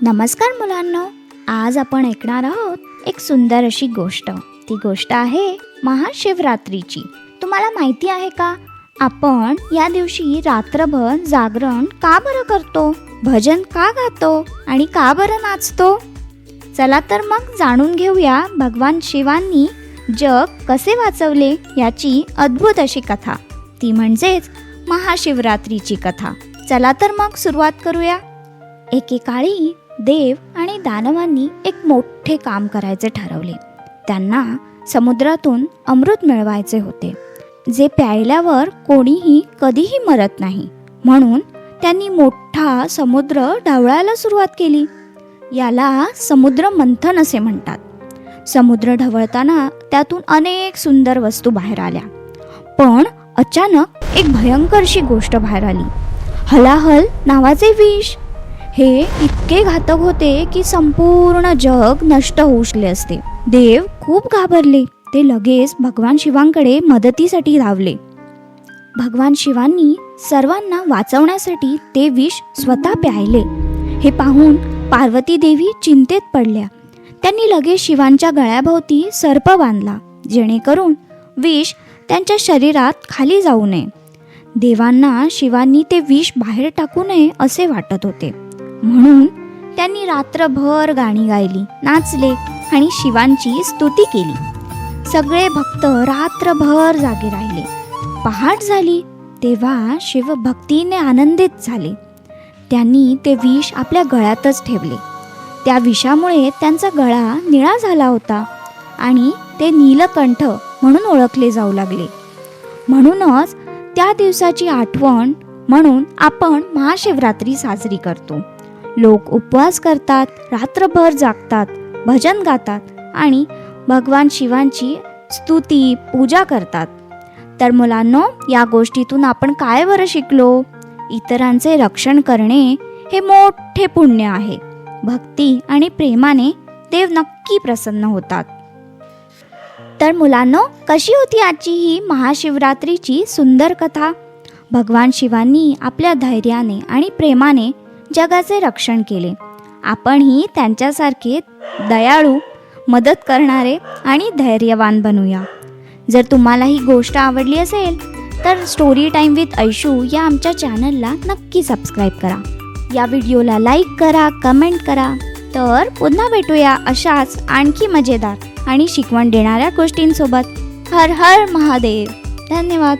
नमस्कार मुलांनो, आज आपण ऐकणार आहोत एक सुंदर अशी गोष्ट. ती गोष्ट आहे महाशिवरात्रीची. तुम्हाला माहिती आहे का, आपण या दिवशी रात्रभर जागरण का बरं करतो, भजन का गातो आणि का बरं नाचतो? चला तर मग जाणून घेऊया भगवान शिवांनी जग कसे वाचवले याची अद्भुत अशी कथा. ती म्हणजेच महाशिवरात्रीची कथा. चला तर मग सुरुवात करूया. एकेकाळी देव आणि दानवांनी एक मोठे काम करायचे ठरवले. त्यांना समुद्रातून अमृत मिळवायचे होते, जे प्यायल्यावर कोणीही कधीही मरत नाही. म्हणून त्यांनी मोठा समुद्र ढवळायला सुरुवात केली. याला समुद्र मंथन असे म्हणतात. समुद्र ढवळताना त्यातून अनेक सुंदर वस्तू बाहेर आल्या. पण अचानक एक भयंकरशी गोष्ट बाहेर आली. हलाहल नावाचे विष. हे इतके घातक होते की संपूर्ण जग नष्ट होऊ शकले असते. देव खूप घाबरले. ते लगेच भगवान शिवांकडे मदतीसाठी धावले. भगवान शिवांनी सर्वांना वाचवण्यासाठी ते विष स्वतः प्यायले. हे पाहून पार्वती देवी चिंतेत पडल्या. त्यांनी लगेच शिवांच्या गळ्याभोवती सर्प बांधला, जेणेकरून विष त्यांच्या शरीरात खाली जाऊ नये. देवांना शिवांनी ते विष बाहेर टाकू नये असे वाटत होते. म्हणून त्यांनी रात्रभर गाणी गायली, नाचले आणि शिवांची स्तुती केली. सगळे भक्त रात्रभर जागे राहिले. पहाट झाली तेव्हा शिव भक्तीने आनंदित झाले. त्यांनी ते विष आपल्या गळ्यातच ठेवले. त्या विषामुळे त्यांचा गळा निळा झाला होता आणि ते नीलकंठ म्हणून ओळखले जाऊ लागले. म्हणूनच त्या दिवसाची आठवण म्हणून आपण महाशिवरात्री साजरी करतो. लोक उपवास करतात, रात्रभर जागतात, भजन गातात आणि भगवान शिवांची स्तुती पूजा करतात. तर मुलांनो, या गोष्टीतून आपण काय बरं शिकलो? इतरांचे रक्षण करणे हे मोठे पुण्य आहे. भक्ती आणि प्रेमाने देव नक्की प्रसन्न होतात. तर मुलांनो, कशी होती आजची ही महाशिवरात्रीची सुंदर कथा? भगवान शिवांनी आपल्या धैर्याने आणि प्रेमाने जगाचे रक्षण केले. आपणही त्यांच्यासारखे दयाळू, मदत करणारे आणि धैर्यवान बनूया. जर तुम्हाला ही गोष्ट आवडली असेल तर स्टोरी टाइम विथ ऐशू या आमच्या चॅनलला नक्की सबस्क्राईब करा. या व्हिडिओला लाईक करा, कमेंट करा. तर पुन्हा भेटूया अशाच आणखी मजेदार आणि शिकवण देणाऱ्या गोष्टींसोबत. हर हर महादेव. धन्यवाद.